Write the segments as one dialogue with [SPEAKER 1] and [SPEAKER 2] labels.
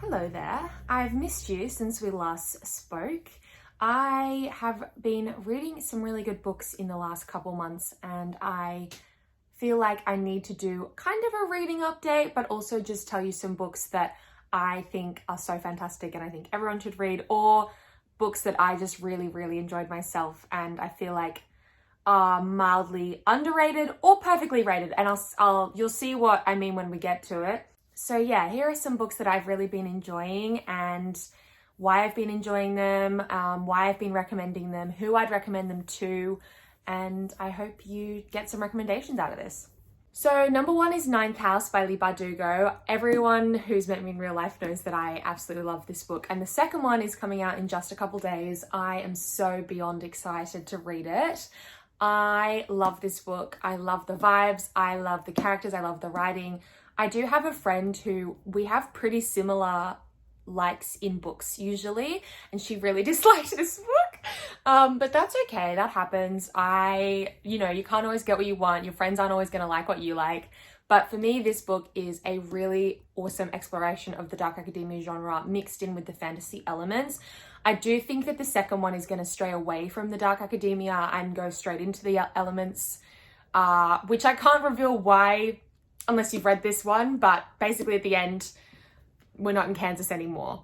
[SPEAKER 1] Hello there. I've missed you since we last spoke. I have been reading some really good books in the last couple months and I feel like I need to do kind of a reading update, but also just tell you some books that I think are so fantastic and I think everyone should read, or books that I just really enjoyed myself and I feel like are mildly underrated or perfectly rated, and you'll see what I mean when we get to it. So yeah, here are some books that I've really been enjoying and why I've been enjoying them, why I've been recommending them, who I'd recommend them to, and I hope you get some recommendations out of this. So number one is Ninth House by Leigh Bardugo. Everyone who's met me in real life knows that I absolutely love this book. And the second one is coming out in just a couple days. I am so beyond excited to read it. I love this book. I love the vibes. I love the characters. I love the writing. I do have a friend who we have pretty similar likes in books usually, and she really disliked this book. But that's okay. That happens. You can't always get what you want. Your friends aren't always going to like what you like. But for me, this book is a really awesome exploration of the dark academia genre mixed in with the fantasy elements. I do think that the second one is going to stray away from the dark academia and go straight into the elements, which I can't reveal why unless you've read this one, but basically at the end, we're not in Kansas anymore.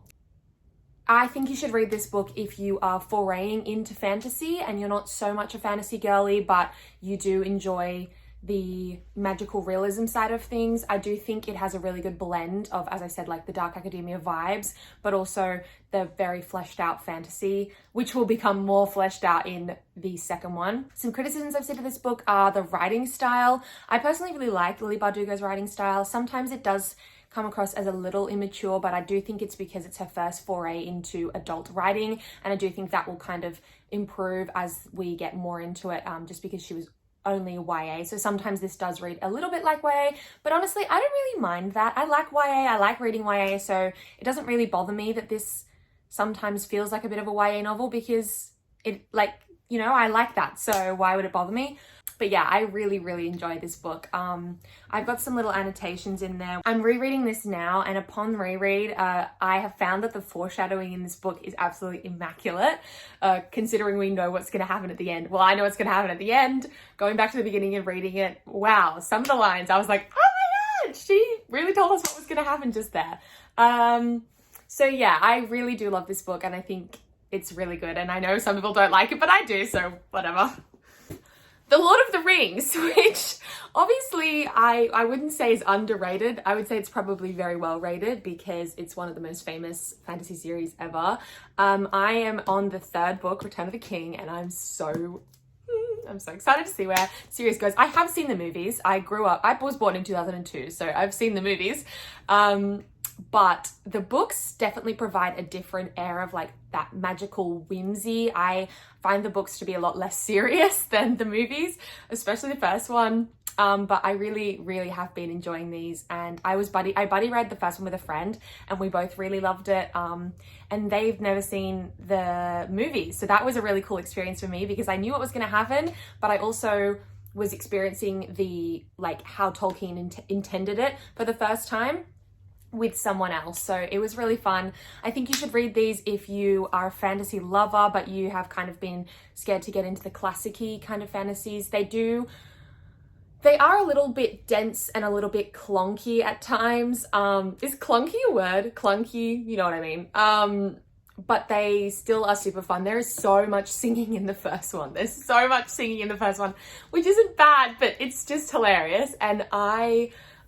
[SPEAKER 1] I think you should read this book if you are foraying into fantasy and you're not so much a fantasy girly, but you do enjoy the magical realism side of things. I do think it has a really good blend of, as I said, like the dark academia vibes, but also the very fleshed out fantasy, which will become more fleshed out in the second one. Some criticisms I've said to this book are the writing style. I personally really like Leigh Bardugo's writing style. Sometimes it does come across as a little immature, but I do think it's because it's her first foray into adult writing, and I do think that will kind of improve as we get more into it, just because she was only YA. So sometimes this does read a little bit like YA, but honestly, I don't really mind that. I like YA, I like reading YA, so it doesn't really bother me that this sometimes feels like a bit of a YA novel, because I like that, so why would it bother me? But yeah, I really enjoy this book. I've got some little annotations in there. I'm rereading this now, and upon reread, I have found that the foreshadowing in this book is absolutely immaculate, considering we know what's going to happen at the end. Well, I know what's going to happen at the end. Going back to the beginning and reading it, wow, some of the lines, I was like, oh my God, she really told us what was going to happen just there. So yeah, I really do love this book, and I think it's really good. And I know some people don't like it, but I do, so whatever. The Lord of the Rings, which obviously I wouldn't say is underrated. I would say it's probably very well rated because it's one of the most famous fantasy series ever. I am on the third book, Return of the King, and I'm so excited to see where the series goes. I have seen the movies. I was born in 2002, so I've seen the movies. But the books definitely provide a different air of like that magical whimsy. I find the books to be a lot less serious than the movies, especially the first one. But I really have been enjoying these, and I buddy read the first one with a friend, and we both really loved it. And they've never seen the movies, so that was a really cool experience for me because I knew what was going to happen, but I also was experiencing the how Tolkien intended it for the first time with someone else. So it was really fun. I think you should read these if you are a fantasy lover, but you have kind of been scared to get into the classic-y kind of fantasies. They are a little bit dense and a little bit clunky at times. Is clunky a word? Clunky, you know what I mean. But they still are super fun. There is so much singing in the first one. Which isn't bad, but it's just hilarious. And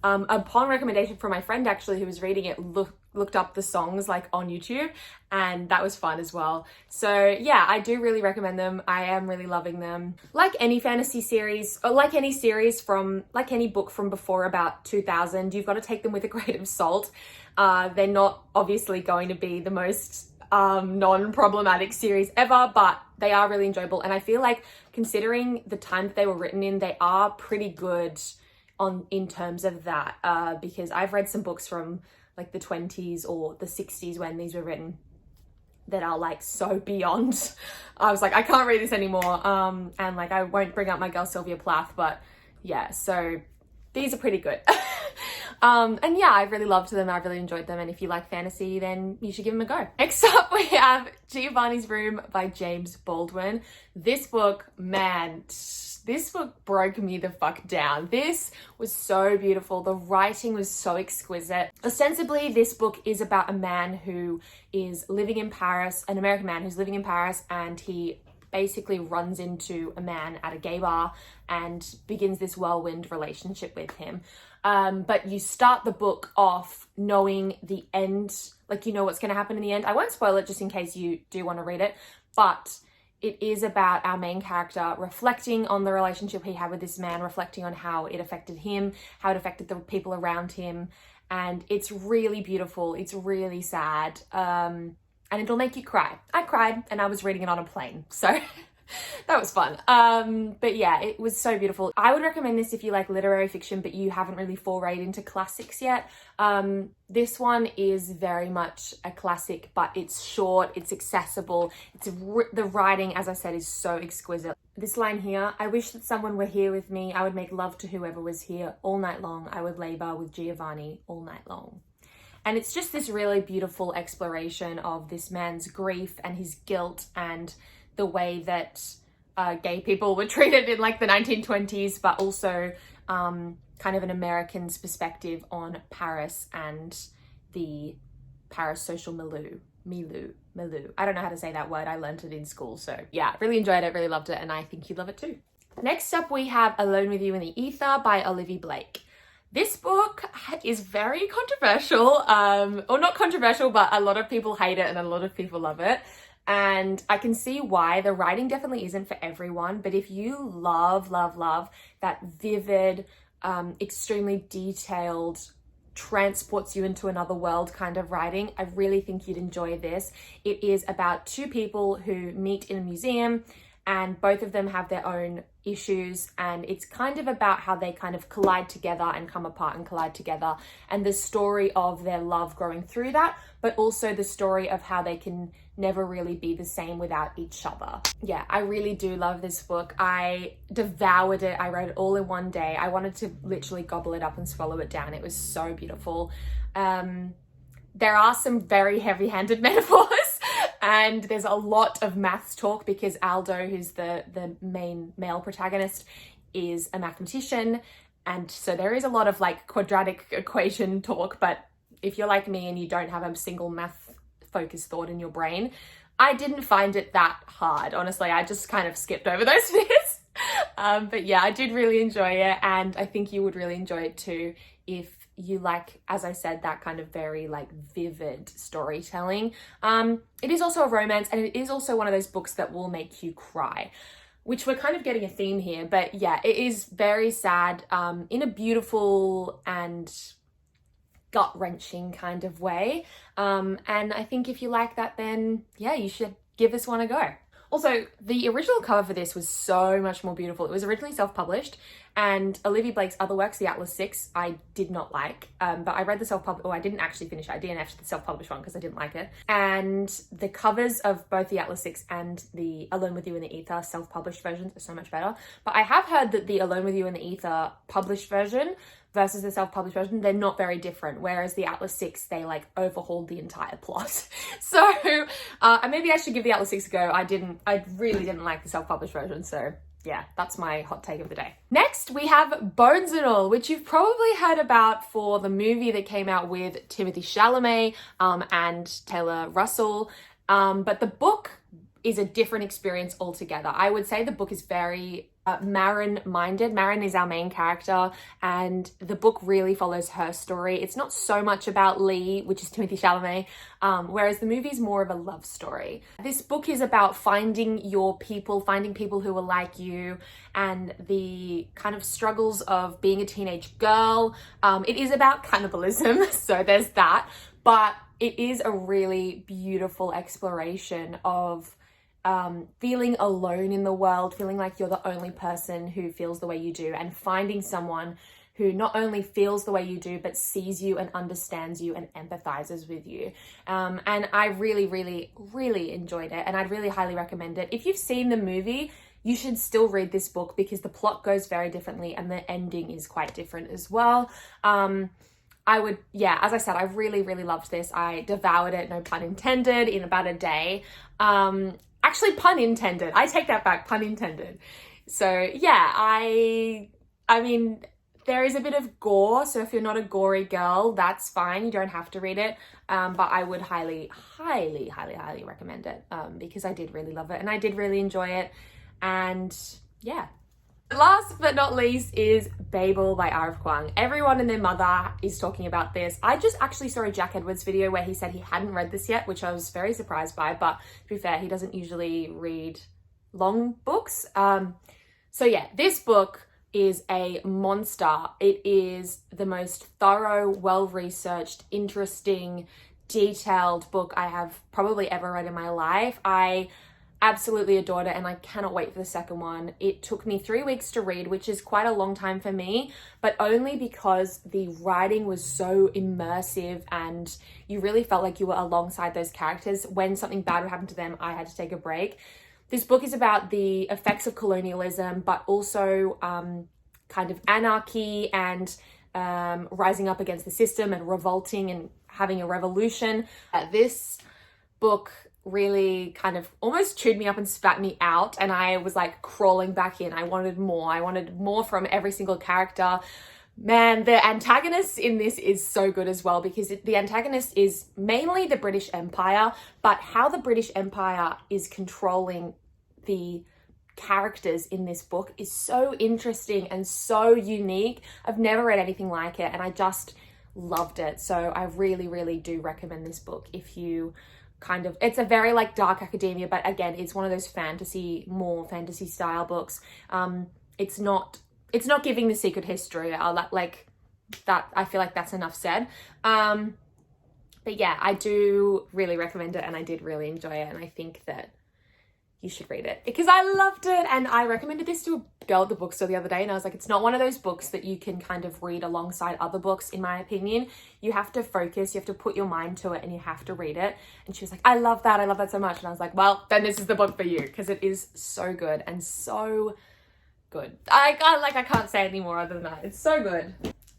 [SPEAKER 1] upon recommendation from my friend actually who was reading it, looked up the songs on YouTube, and that was fun as well. So yeah, I do really recommend them. I am really loving them. Like any fantasy series, or like any book from before about 2000, you've got to take them with a grain of salt. They're not obviously going to be the most non-problematic series ever, but they are really enjoyable. And I feel like, considering the time that they were written in, they are pretty good in terms of that, because I've read some books from the 20s or the 60s when these were written that are so beyond. I was like, I can't read this anymore. And I won't bring up my girl Sylvia Plath, but yeah, so these are pretty good. And yeah, I really loved them. I really enjoyed them. And if you like fantasy, then you should give them a go. Next up, we have Giovanni's Room by James Baldwin. This book, man, this book broke me the fuck down. This was so beautiful. The writing was so exquisite. Ostensibly, this book is about a man who is living in Paris, an American man who's living in Paris, and he basically runs into a man at a gay bar and begins this whirlwind relationship with him. But you start the book off knowing the end, like you know what's going to happen in the end. I won't spoil it just in case you do want to read it, but it is about our main character reflecting on the relationship he had with this man, reflecting on how it affected him, how it affected the people around him. And it's really beautiful. It's really sad. And it'll make you cry. I cried and I was reading it on a plane. So that was fun. But yeah, it was so beautiful. I would recommend this if you like literary fiction, but you haven't really forayed into classics yet. This one is very much a classic, but it's short, it's accessible. The writing, as I said, is so exquisite. This line here, I wish that someone were here with me. I would make love to whoever was here all night long. I would labor with Giovanni all night long. And it's just this really beautiful exploration of this man's grief and his guilt and the way that gay people were treated in like the 1920s, but also kind of an American's perspective on Paris and the Paris social milieu. I don't know how to say that word. I learned it in school. So yeah, really enjoyed it, really loved it, and I think you'd love it too. Next up, we have Alone with You in the Ether by Olivia Blake. This book is very controversial, or not controversial, but a lot of people hate it and a lot of people love it. And I can see why. The writing definitely isn't for everyone, but if you love that vivid, extremely detailed, transports you into another world kind of writing, I really think you'd enjoy this. It is about two people who meet in a museum and both of them have their own issues, and it's kind of about how they kind of collide together and come apart and collide together, and the story of their love growing through that, but also the story of how they can never really be the same without each other. Yeah, I really do love this book. I devoured it. I read it all in one day. I wanted to literally gobble it up and swallow it down. It was so beautiful. There are some very heavy-handed metaphors, and there's a lot of maths talk because Aldo, who's the main male protagonist, is a mathematician. And so there is a lot of like quadratic equation talk, but if you're like me and you don't have a single math focused thought in your brain, I didn't find it that hard. Honestly, I just kind of skipped over those bits. But yeah, I did really enjoy it, and I think you would really enjoy it too if you like, as I said, that kind of very like vivid storytelling. It is also a romance, and it is also one of those books that will make you cry, which we're kind of getting a theme here. But yeah, it is very sad in a beautiful and gut-wrenching kind of way. And I think if you like that, then yeah, you should give this one a go. Also, the original cover for this was so much more beautiful. It was originally self-published, and Olivia Blake's other works, The Atlas Six, I did not like. But I read the self-published, I didn't actually finish it. I DNF'd the self-published one because I didn't like it. And the covers of both The Atlas Six and the Alone with You in the Ether self-published versions are so much better. But I have heard that the Alone with You in the Ether published version versus the self-published version, they're not very different. Whereas the Atlas Six, they like overhauled the entire plot. So maybe I should give the Atlas Six a go. I really didn't like the self-published version. So yeah, that's my hot take of the day. Next, we have Bones and All, which you've probably heard about for the movie that came out with Timothée Chalamet and Taylor Russell. But the book is a different experience altogether. I would say the book is very Marin-minded. Marin is our main character, and the book really follows her story. It's not so much about Lee, which is Timothée Chalamet, whereas the movie is more of a love story. This book is about finding your people, finding people who are like you, and the kind of struggles of being a teenage girl. It is about cannibalism, so there's that, but it is a really beautiful exploration of feeling alone in the world, feeling like you're the only person who feels the way you do, and finding someone who not only feels the way you do, but sees you and understands you and empathizes with you. And I really, really, really enjoyed it, and I'd really highly recommend it. If you've seen the movie, you should still read this book because the plot goes very differently and the ending is quite different as well. yeah, as I said, I really, really loved this. I devoured it, no pun intended, in about a day. Actually, pun intended. I take that back, pun intended. So yeah, I mean, there is a bit of gore, so if you're not a gory girl, that's fine. You don't have to read it. But I would highly, highly, highly, highly recommend it because I did really love it and I did really enjoy it. And yeah. Last but not least is Babel by R.F. Kuang. Everyone and their mother is talking about this. I just actually saw a Jack Edwards video where he said he hadn't read this yet, which I was very surprised by, but to be fair, he doesn't usually read long books. So yeah, this book is a monster. It is the most thorough, well-researched, interesting, detailed book I have probably ever read in my life. I absolutely adored it and I cannot wait for the second one. It took me 3 weeks to read, which is quite a long time for me, but only because the writing was so immersive and you really felt like you were alongside those characters. When something bad would happen to them, I had to take a break. This book is about the effects of colonialism, but also kind of anarchy and rising up against the system and revolting and having a revolution. This book really kind of almost chewed me up and spat me out, and I was like crawling back in. I wanted more. I wanted more from every single character. Man, the antagonist in this is so good as well, because the antagonist is mainly the British Empire, but how the British Empire is controlling the characters in this book is so interesting and so unique. I've never read anything like it and I just loved it. So I really, really do recommend this book if you it's a very like dark academia, but again, it's one of those more fantasy style books. It's not giving the secret history. Like that. I feel like that's enough said. But yeah, I do really recommend it and I did really enjoy it. And I think that you should read it because I loved it. And I recommended this to a girl at the bookstore the other day and I was like, it's not one of those books that you can kind of read alongside other books, in my opinion. You have to focus, you have to put your mind to it and you have to read it. And she was like, I love that so much. And I was like, well, then this is the book for you because it is so good and so good. I can't say any more other than that. It's so good.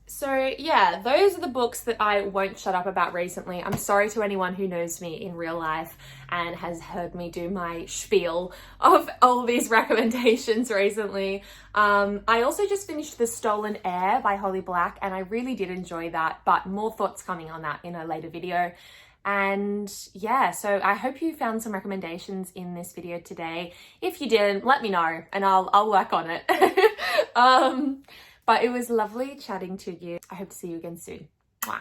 [SPEAKER 1] So yeah, those are the books that I won't shut up about recently. I'm sorry to anyone who knows me in real life and has heard me do my spiel of all these recommendations recently. I also just finished The Stolen Heir by Holly Black and I really did enjoy that, but more thoughts coming on that in a later video. And yeah, so I hope you found some recommendations in this video today. If you didn't, let me know and I'll work on it. But it was lovely chatting to you. I hope to see you again soon. Mwah.